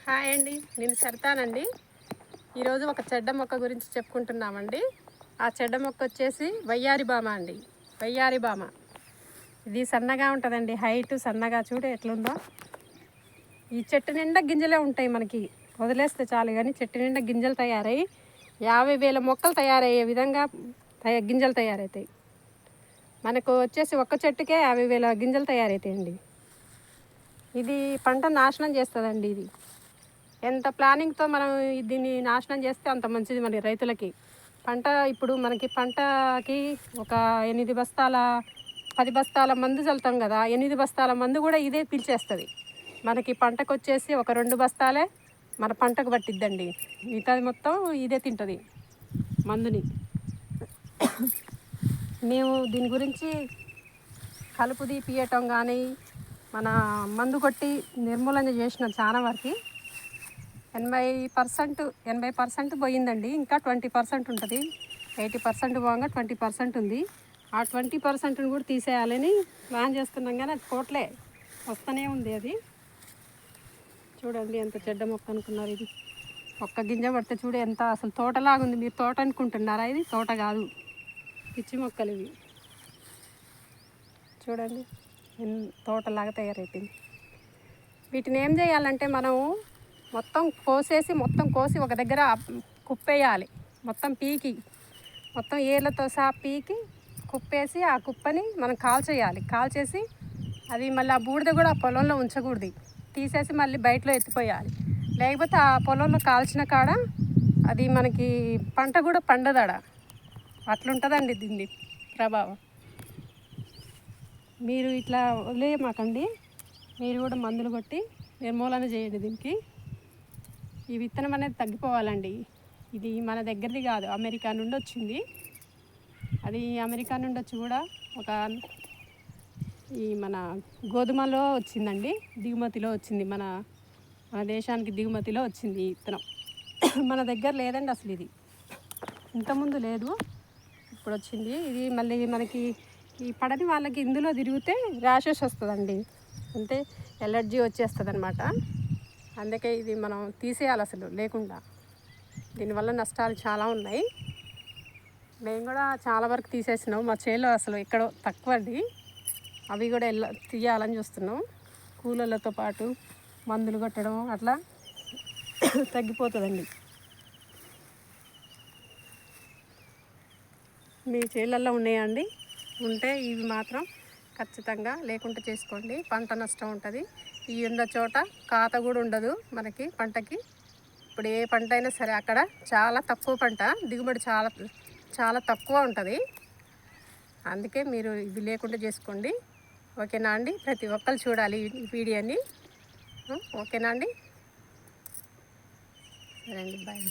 Hi అండి, నేను సరితానండి. ఈరోజు ఒక చెడ్డ మొక్క గురించి చెప్పుకుంటున్నామండి. ఆ చెడ్డ మొక్క వచ్చేసి వయ్యారి బామ అండి. వయ్యారి బామ ఇది సన్నగా ఉంటుందండి, హైట్ సన్నగా చూడు ఎట్లుందో. ఈ చెట్టు నిండా గింజలే ఉంటాయి, మనకి వదిలేస్తే చాలు. కానీ చెట్టు నిండా గింజలు తయారై 50,000 మొక్కలు తయారయ్యే విధంగా గింజలు తయారవుతాయి. మనకు వచ్చేసి ఒక్క చెట్టుకే 50,000 గింజలు తయారవుతాయండి. ఇది పంట నాశనం చేస్తుందండి. ఇది ఎంత ప్లానింగ్తో మనం దీన్ని నాశనం చేస్తే అంత మంచిది మన రైతులకి. పంట ఇప్పుడు మనకి పంటకి ఒక 8 బస్తాల 10 బస్తాల మందు చల్లుతాం కదా, 8 బస్తాల మందు కూడా ఇదే పీల్చేస్తుంది. మనకి పంటకు వచ్చేసి ఒక 2 బస్తాలే మన పంటకు పట్టిద్దండి. మిగతాది మొత్తం ఇదే తింటుంది మందుని. మేము దీని గురించి కలుపు తీపియటం కానీ మన మందు కొట్టి నిర్మూలన చేసినాం చాలా వరకు. 80% పోయిందండి. ఇంకా 20% ఉంటుంది. 80% పోగా 20% ఉంది. ఆ 20%ని కూడా తీసేయాలని ప్లాన్ చేస్తున్నాం, కానీ అది కోట్లే వస్తూనే ఉంది. అది చూడండి ఎంత చెడ్డ మొక్క అనుకున్నారు. ఇది ఒక్క గింజ పడితే చూడు ఎంత అసలు తోటలాగుంది. మీరు తోట అనుకుంటున్నారా? ఇది తోట కాదు, పిచ్చి మొక్కలు ఇవి. చూడండి తోటలాగా తయారైపోయింది. వీటిని ఏం చేయాలంటే మనం మొత్తం కోసి ఒక దగ్గర కుప్పేయాలి. మొత్తం పీకి మొత్తం ఏర్లతో సహా పీకి కుప్పేసి ఆ కుప్పని మనం కాల్చేసి అది మళ్ళీ ఆ బూడిద కూడా ఆ పొలంలో ఉంచకూడదు. తీసేసి మళ్ళీ బయటలో ఎత్తిపోయాలి. లేకపోతే ఆ పొలంలో కాల్చిన కాడ అది మనకి పంట కూడా పండదాడ. అట్లుంటుందండి దీన్ని ప్రభావం. మీరు ఇట్లా వదిలేయమాకండి. మీరు కూడా మందులు కొట్టి నిర్మూలన చేయండి దీనికి. ఈ విత్తనం అనేది తగ్గిపోవాలండి. ఇది మన దగ్గరది కాదు, అమెరికా నుండి వచ్చింది. అది అమెరికా నుండి వచ్చి కూడా ఒక ఈ మన గోధుమలో వచ్చిందండి, దిగుమతిలో వచ్చింది. మన దేశానికి దిగుమతిలో వచ్చింది ఈ విత్తనం. మన దగ్గర లేదండి అసలు. ఇది ఇంతకుముందు లేదు, ఇప్పుడు వచ్చింది. ఇది మళ్ళీ మనకి ఈ పడని వాళ్ళకి ఇందులో తిరిగితే ర్యాషెస్ వస్తుందండి, అంటే ఎలర్జీ వచ్చేస్తుంది అనమాట. అందుకే ఇది మనం తీసేయాలి అసలు లేకుండా. దీనివల్ల నష్టాలు చాలా ఉన్నాయి. మేము కూడా చాలా వరకు తీసేసినాం. మా చేలో అసలు ఎక్కడో తక్కువ అండి. అవి కూడా తీయాలని చూస్తున్నాం. కూలర్లతో పాటు మందులు కొట్టడం అట్లా తగ్గిపోతుందండి. మీ చేలల్లో ఉన్నాయండి? ఉంటే ఇవి మాత్రం ఖచ్చితంగా లేకుండా చేసుకోండి. పంట నష్టం ఉంటుంది. ఈ ఉన్న చోట ఖాత కూడా ఉండదు మనకి పంటకి. ఇప్పుడు ఏ పంట అయినా సరే అక్కడ చాలా తక్కువ పంట, దిగుబడి చాలా చాలా తక్కువ ఉంటుంది. అందుకే మీరు ఇది లేకుండా చేసుకోండి. ఓకేనా అండి? ప్రతి ఒక్కరు చూడాలి ఈ వీడియోని. ఓకేనా అండి? సరే అండి, బాయ్.